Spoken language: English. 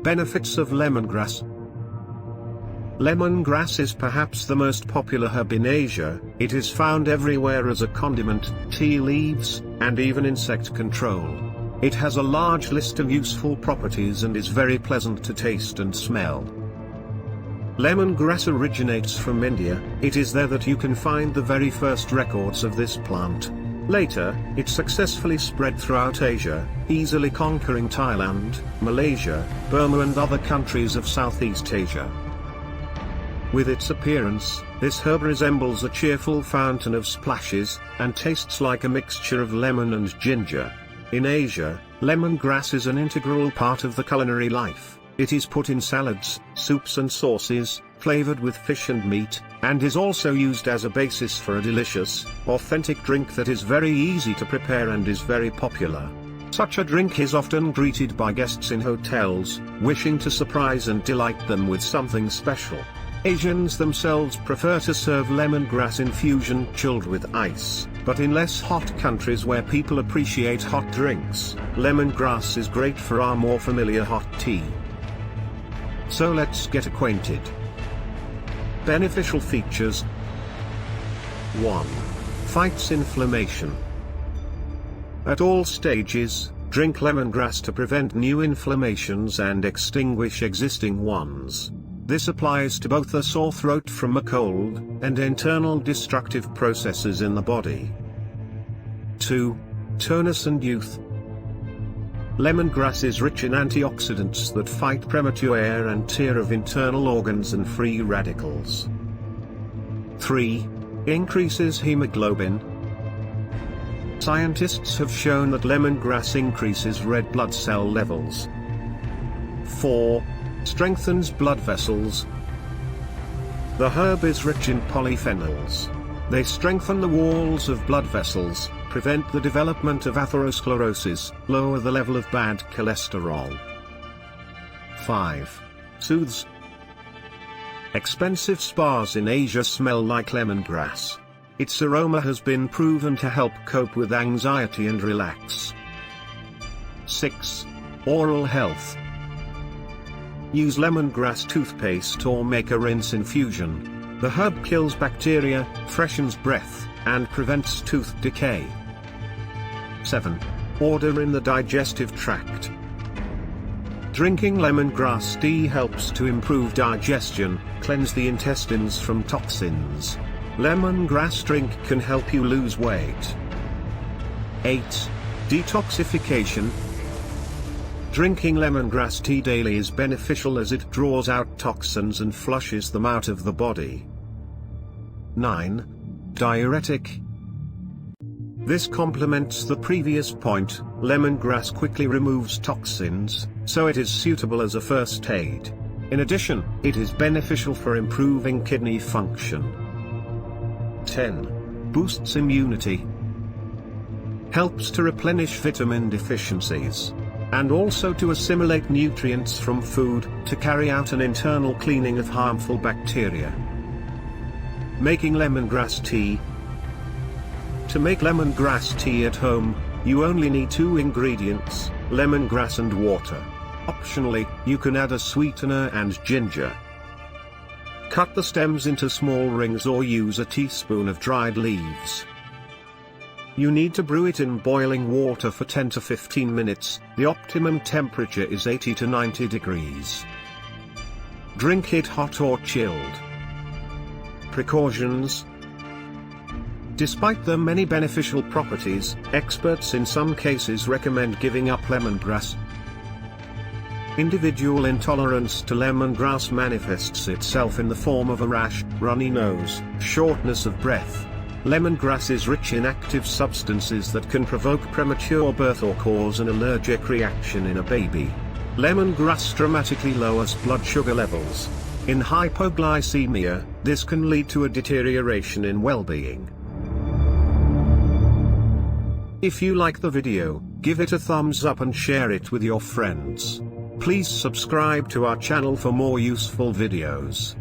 Benefits of lemongrass. Lemongrass is perhaps the most popular herb in Asia. It is found everywhere as a condiment, tea leaves, and even insect control. It has a large list of useful properties and is very pleasant to taste and smell. Lemongrass originates from India. It is there that you can find the very first records of this plant. Later, it successfully spread throughout Asia, easily conquering Thailand, Malaysia, Burma and other countries of Southeast Asia. With its appearance, this herb resembles a cheerful fountain of splashes, and tastes like a mixture of lemon and ginger. In Asia, lemongrass is an integral part of the culinary life. It is put in salads, soups and sauces, flavored with fish and meat, and is also used as a basis for a delicious, authentic drink that is very easy to prepare and is very popular. Such a drink is often greeted by guests in hotels, wishing to surprise and delight them with something special. Asians themselves prefer to serve lemongrass infusion chilled with ice, but in less hot countries where people appreciate hot drinks, lemongrass is great for our more familiar hot tea. So let's get acquainted. Beneficial features. 1. Fights inflammation. At all stages, drink lemongrass to prevent new inflammations and extinguish existing ones. This applies to both the sore throat from a cold, and internal destructive processes in the body. 2. Tonus and youth. Lemongrass is rich in antioxidants that fight premature wear and tear of internal organs and free radicals. 3. Increases hemoglobin. Scientists have shown that lemongrass increases red blood cell levels. 4. Strengthens blood vessels. The herb is rich in polyphenols. They strengthen the walls of blood vessels, prevent the development of atherosclerosis, lower the level of bad cholesterol. 5. Soothes. Expensive spas in Asia smell like lemongrass. Its aroma has been proven to help cope with anxiety and relax. 6. Oral health. Use lemongrass toothpaste or make a rinse infusion. The herb kills bacteria, freshens breath, and prevents tooth decay. 7. Order in the digestive tract. Drinking lemongrass tea helps to improve digestion, cleanse the intestines from toxins. Lemongrass drink can help you lose weight. 8. Detoxification. Drinking lemongrass tea daily is beneficial as it draws out toxins and flushes them out of the body. 9. Diuretic. This complements the previous point. Lemongrass quickly removes toxins, so it is suitable as a first aid. In addition, it is beneficial for improving kidney function. 10. Boosts immunity. Helps to replenish vitamin deficiencies, and also to assimilate nutrients from food, to carry out an internal cleaning of harmful bacteria. Making lemongrass tea. To make lemongrass tea at home, you only need 2 ingredients, lemongrass and water. Optionally, you can add a sweetener and ginger. Cut the stems into small rings or use a teaspoon of dried leaves. You need to brew it in boiling water for 10 to 15 minutes, the optimum temperature is 80 to 90 degrees. Drink it hot or chilled. Precautions. Despite the many beneficial properties, experts in some cases recommend giving up lemongrass. Individual intolerance to lemongrass manifests itself in the form of a rash, runny nose, shortness of breath. Lemongrass is rich in active substances that can provoke premature birth or cause an allergic reaction in a baby. Lemongrass dramatically lowers blood sugar levels. In hypoglycemia, this can lead to a deterioration in well-being. If you like the video, give it a thumbs up and share it with your friends. Please subscribe to our channel for more useful videos.